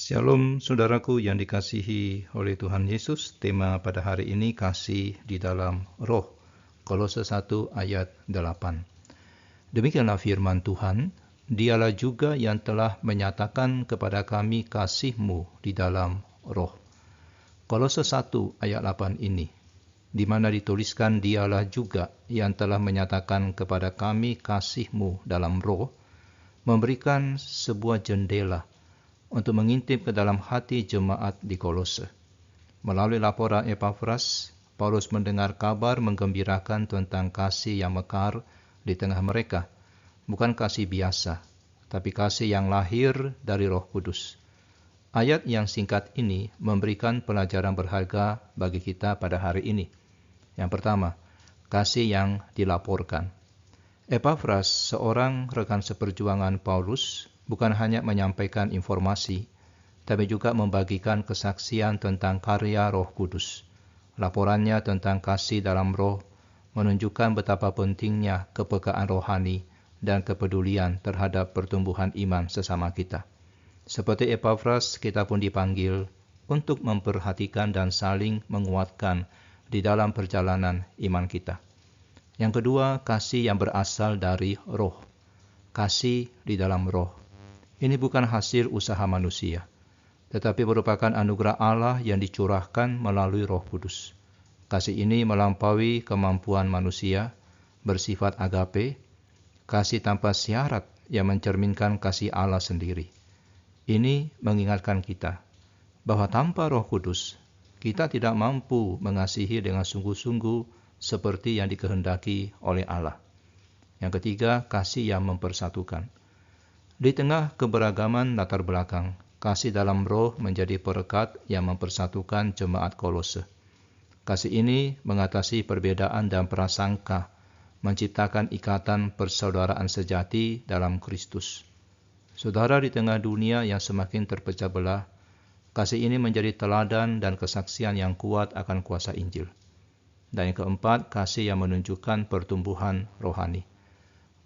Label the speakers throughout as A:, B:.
A: Shalom saudaraku yang dikasihi oleh Tuhan Yesus. Tema pada hari ini kasih di dalam roh. Kolose 1 ayat 8. Demikianlah firman Tuhan, Dialah juga yang telah menyatakan kepada kami kasih-Mu di dalam roh. Kolose 1 ayat 8 ini, di mana dituliskan Dialah juga yang telah menyatakan kepada kami kasih-Mu dalam roh, memberikan sebuah jendela untuk mengintip ke dalam hati jemaat di Kolose. Melalui laporan Epafras, Paulus mendengar kabar menggembirakan tentang kasih yang mekar di tengah mereka. Bukan kasih biasa, tapi kasih yang lahir dari Roh Kudus. Ayat yang singkat ini memberikan pelajaran berharga bagi kita pada hari ini. Yang pertama, kasih yang dilaporkan. Epafras, seorang rekan seperjuangan Paulus, bukan hanya menyampaikan informasi, tapi juga membagikan kesaksian tentang karya Roh Kudus. Laporannya tentang kasih dalam roh menunjukkan betapa pentingnya kepekaan rohani dan kepedulian terhadap pertumbuhan iman sesama kita. Seperti Epafras, kita pun dipanggil untuk memperhatikan dan saling menguatkan di dalam perjalanan iman kita. Yang kedua, kasih yang berasal dari roh. Kasih di dalam roh. Ini bukan hasil usaha manusia, tetapi merupakan anugerah Allah yang dicurahkan melalui Roh Kudus. Kasih ini melampaui kemampuan manusia, bersifat agape, kasih tanpa syarat yang mencerminkan kasih Allah sendiri. Ini mengingatkan kita bahwa tanpa Roh Kudus, kita tidak mampu mengasihi dengan sungguh-sungguh seperti yang dikehendaki oleh Allah. Yang ketiga, kasih yang mempersatukan. Di tengah keberagaman latar belakang, kasih dalam roh menjadi perekat yang mempersatukan jemaat Kolose. Kasih ini mengatasi perbedaan dan prasangka, menciptakan ikatan persaudaraan sejati dalam Kristus. Saudara, di tengah dunia yang semakin terpecah belah, kasih ini menjadi teladan dan kesaksian yang kuat akan kuasa Injil. Dan yang keempat, kasih yang menunjukkan pertumbuhan rohani.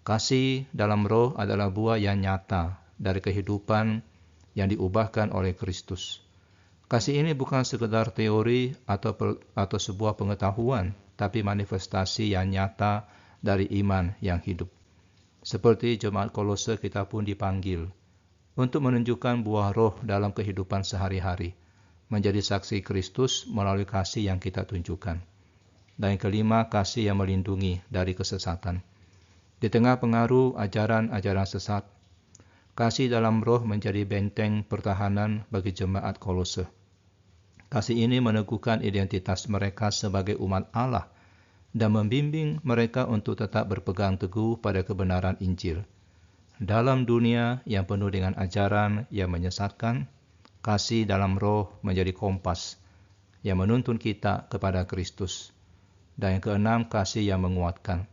A: Kasih dalam roh adalah buah yang nyata dari kehidupan yang diubahkan oleh Kristus. Kasih ini bukan sekedar teori atau sebuah pengetahuan, tapi manifestasi yang nyata dari iman yang hidup. Seperti jemaat Kolose, kita pun dipanggil untuk menunjukkan buah roh dalam kehidupan sehari-hari, menjadi saksi Kristus melalui kasih yang kita tunjukkan. Dan yang kelima, kasih yang melindungi dari kesesatan. Di tengah pengaruh ajaran-ajaran sesat, kasih dalam roh menjadi benteng pertahanan bagi jemaat Kolose. Kasih ini meneguhkan identitas mereka sebagai umat Allah dan membimbing mereka untuk tetap berpegang teguh pada kebenaran Injil. Dalam dunia yang penuh dengan ajaran yang menyesatkan, kasih dalam roh menjadi kompas yang menuntun kita kepada Kristus. Dan yang keenam, kasih yang menguatkan.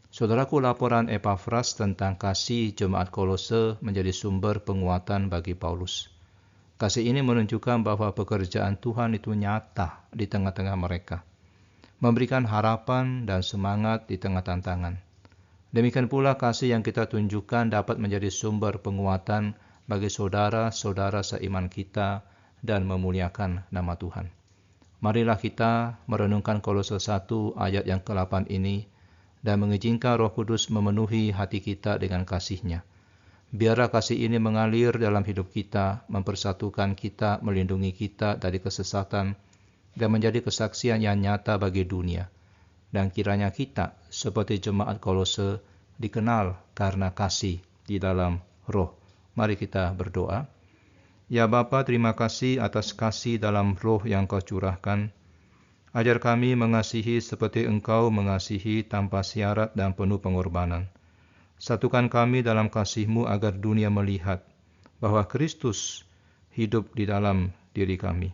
A: Saudaraku, laporan Epafras tentang kasih jemaat Kolose menjadi sumber penguatan bagi Paulus. Kasih ini menunjukkan bahwa pekerjaan Tuhan itu nyata di tengah-tengah mereka, memberikan harapan dan semangat di tengah tantangan. Demikian pula kasih yang kita tunjukkan dapat menjadi sumber penguatan bagi saudara-saudara seiman kita dan memuliakan nama Tuhan. Marilah kita merenungkan Kolose 1 ayat yang ke-8 ini, dan mengizinkan Roh Kudus memenuhi hati kita dengan kasih-Nya. Biarlah kasih ini mengalir dalam hidup kita, mempersatukan kita, melindungi kita dari kesesatan, dan menjadi kesaksian yang nyata bagi dunia. Dan kiranya kita, seperti jemaat Kolose, dikenal karena kasih di dalam roh. Mari kita berdoa. Ya Bapa, terima kasih atas kasih dalam roh yang Kau curahkan. Ajar kami mengasihi seperti Engkau mengasihi tanpa syarat dan penuh pengorbanan. Satukan kami dalam kasih-Mu agar dunia melihat bahwa Kristus hidup di dalam diri kami.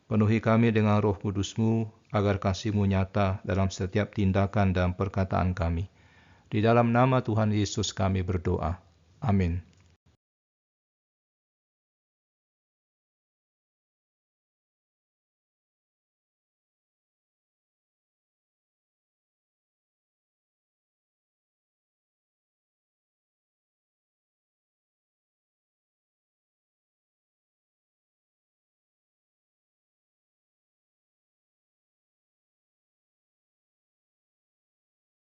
A: Penuhi kami dengan Roh Kudus-Mu agar kasih-Mu nyata dalam setiap tindakan dan perkataan kami. Di dalam nama Tuhan Yesus kami berdoa. Amin.